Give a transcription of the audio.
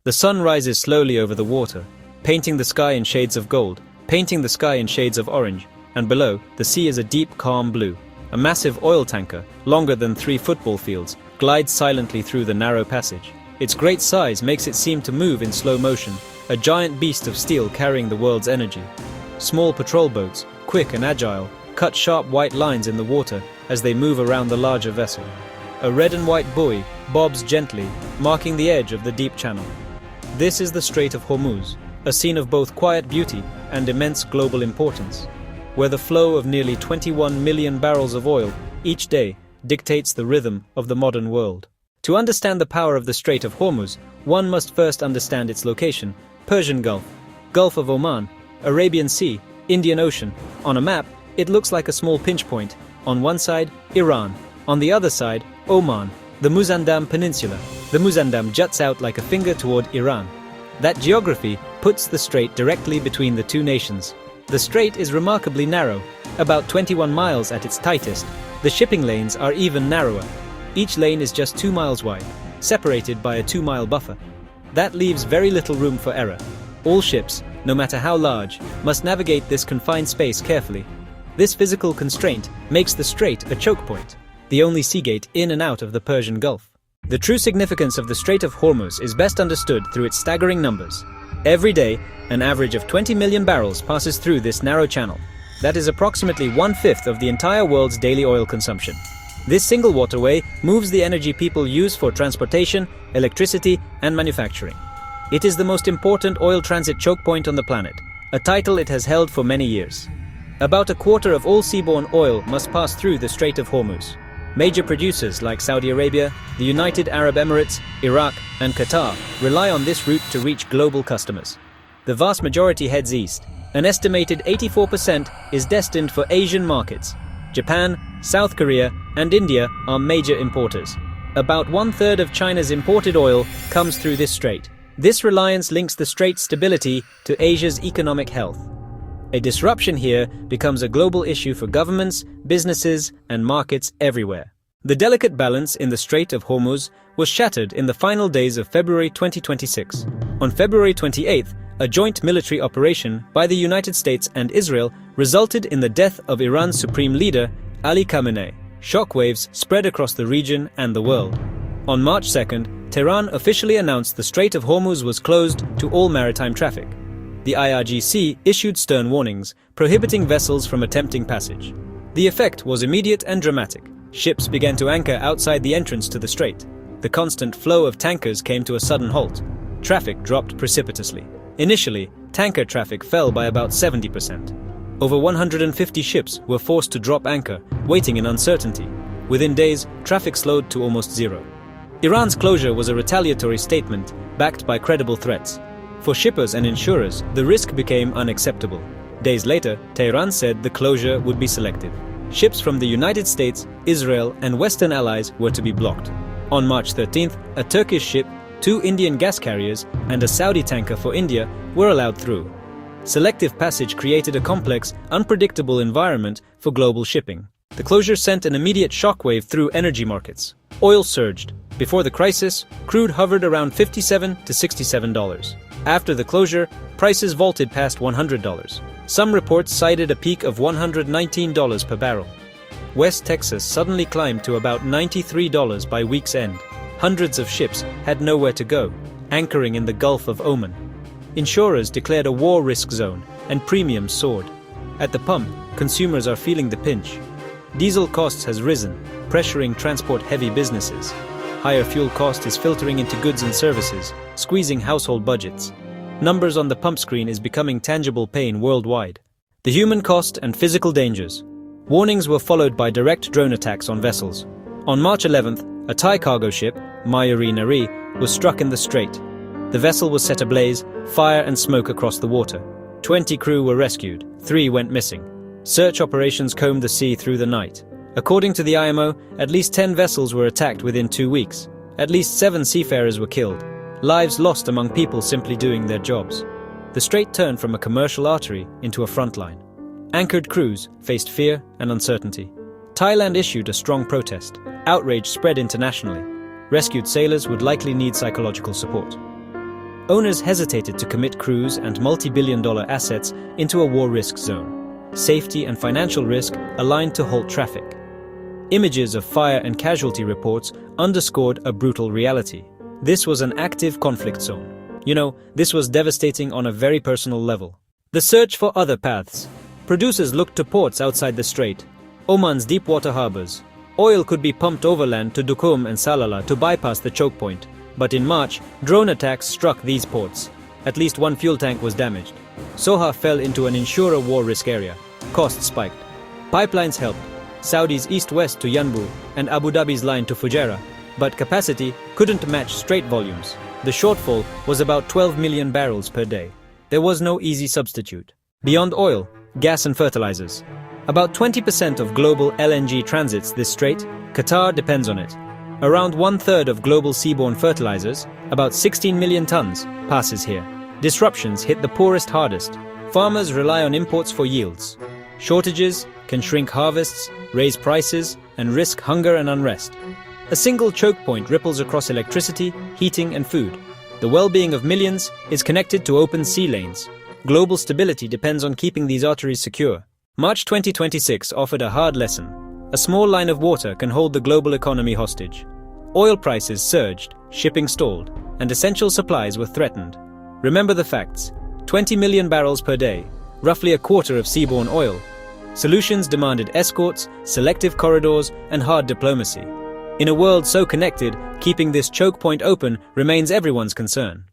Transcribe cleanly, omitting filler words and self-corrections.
The sun rises slowly over the water, painting the sky in shades of gold, painting the sky in shades of orange, and below, the sea is a deep, calm blue. A massive oil tanker, longer than 3 football fields, glides silently through the narrow passage. Its great size makes it seem to move in slow motion, a giant beast of steel carrying the world's energy. Small patrol boats, quick and agile, cut sharp white lines in the water as they move around the larger vessel. A red and white buoy bobs gently, marking the edge of the deep channel. This is the Strait of Hormuz, a scene of both quiet beauty and immense global importance, where the flow of nearly 21 million barrels of oil each day dictates the rhythm of the modern world. To understand the power of the Strait of Hormuz, one must first understand its location: Persian Gulf, Gulf of Oman, Arabian Sea, Indian Ocean. On a map, it looks like a small pinch point. On one side, Iran. On the other side, Oman, the Muzandam Peninsula. The Muzandam juts out like a finger toward Iran. That geography puts the strait directly between the two nations. The strait is remarkably narrow, about 21 miles at its tightest. The shipping lanes are even narrower. Each lane is just 2 miles wide, separated by a 2-mile buffer. That leaves very little room for error. All ships, no matter how large, must navigate this confined space carefully. This physical constraint makes the strait a choke point, the only seagate in and out of the Persian Gulf. The true significance of the Strait of Hormuz is best understood through its staggering numbers. Every day, an average of 20 million barrels passes through this narrow channel. That is approximately 1/5 of the entire world's daily oil consumption. This single waterway moves the energy people use for transportation, electricity, and manufacturing. It is the most important oil transit choke point on the planet, a title it has held for many years. About a quarter of all seaborne oil must pass through the Strait of Hormuz. Major producers like Saudi Arabia, the United Arab Emirates, Iraq, and Qatar rely on this route to reach global customers. The vast majority heads east. An estimated 84% is destined for Asian markets. Japan, South Korea, and India are major importers. About 1/3 of China's imported oil comes through this strait. This reliance links the strait's stability to Asia's economic health. A disruption here becomes a global issue for governments, businesses, and markets everywhere. The delicate balance in the Strait of Hormuz was shattered in the final days of February 2026. On February 28th, a joint military operation by the United States and Israel resulted in the death of Iran's supreme leader, Ali Khamenei. Shockwaves spread across the region and the world. On March 2nd, Tehran officially announced the Strait of Hormuz was closed to all maritime traffic. The IRGC issued stern warnings, prohibiting vessels from attempting passage. The effect was immediate and dramatic. Ships began to anchor outside the entrance to the strait. The constant flow of tankers came to a sudden halt. Traffic dropped precipitously. Initially, tanker traffic fell by about 70%. Over 150 ships were forced to drop anchor, waiting in uncertainty. Within days, traffic slowed to almost zero. Iran's closure was a retaliatory statement, backed by credible threats. For shippers and insurers, the risk became unacceptable. Days later, Tehran said the closure would be selective. Ships from the United States, Israel, and Western allies were to be blocked. On March 13th, a Turkish ship, 2 Indian gas carriers, and a Saudi tanker for India were allowed through. Selective passage created a complex, unpredictable environment for global shipping. The closure sent an immediate shockwave through energy markets. Oil surged. Before the crisis, crude hovered around $57 to $67. After the closure, prices vaulted past $100. Some reports cited a peak of $119 per barrel. West Texas suddenly climbed to about $93 by week's end. Hundreds of ships had nowhere to go, anchoring in the Gulf of Oman. Insurers declared a war risk zone, and premiums soared. At the pump, consumers are feeling the pinch. Diesel costs has risen, pressuring transport-heavy businesses. Higher fuel cost is filtering into goods and services, squeezing household budgets. Numbers on the pump screen is becoming tangible pain worldwide. The human cost and physical dangers. Warnings were followed by direct drone attacks on vessels. On March 11th, a Thai cargo ship, Mayuri Nari, was struck in the strait. The vessel was set ablaze, fire and smoke across the water. 20 crew were rescued, 3 went missing. Search operations combed the sea through the night. According to the IMO, at least 10 vessels were attacked within 2 weeks. At least 7 seafarers were killed. Lives lost among people simply doing their jobs. The strait turned from a commercial artery into a front line. Anchored crews faced fear and uncertainty. Thailand issued a strong protest. Outrage spread internationally. Rescued sailors would likely need psychological support. Owners hesitated to commit crews and multi-billion-dollar assets into a war risk zone. Safety and financial risk aligned to halt traffic. Images of fire and casualty reports underscored a brutal reality. This was an active conflict zone. This was devastating on a very personal level. The search for other paths. Producers looked to ports outside the Strait, Oman's deep-water harbors. Oil could be pumped overland to Duqm and Salalah to bypass the choke point. But in March, drone attacks struck these ports. At least one fuel tank was damaged. Soha fell into an insurer war risk area. Costs spiked. Pipelines helped. Saudi's east-west to Yanbu and Abu Dhabi's line to Fujairah. But capacity couldn't match Strait volumes. The shortfall was about 12 million barrels per day. There was no easy substitute. Beyond oil, gas and fertilizers. About 20% of global LNG transits this strait. Qatar depends on it. Around 1/3 of global seaborne fertilizers, about 16 million tons, passes here. Disruptions hit the poorest hardest. Farmers rely on imports for yields. Shortages can shrink harvests, raise prices, and risk hunger and unrest. A single choke point ripples across electricity, heating, and food. The well-being of millions is connected to open sea lanes. Global stability depends on keeping these arteries secure. March 2026 offered a hard lesson. A small line of water can hold the global economy hostage. Oil prices surged, shipping stalled, and essential supplies were threatened. Remember the facts: 20 million barrels per day, roughly a quarter of seaborne oil. Solutions demanded escorts, selective corridors, and hard diplomacy. In a world so connected, keeping this choke point open remains everyone's concern.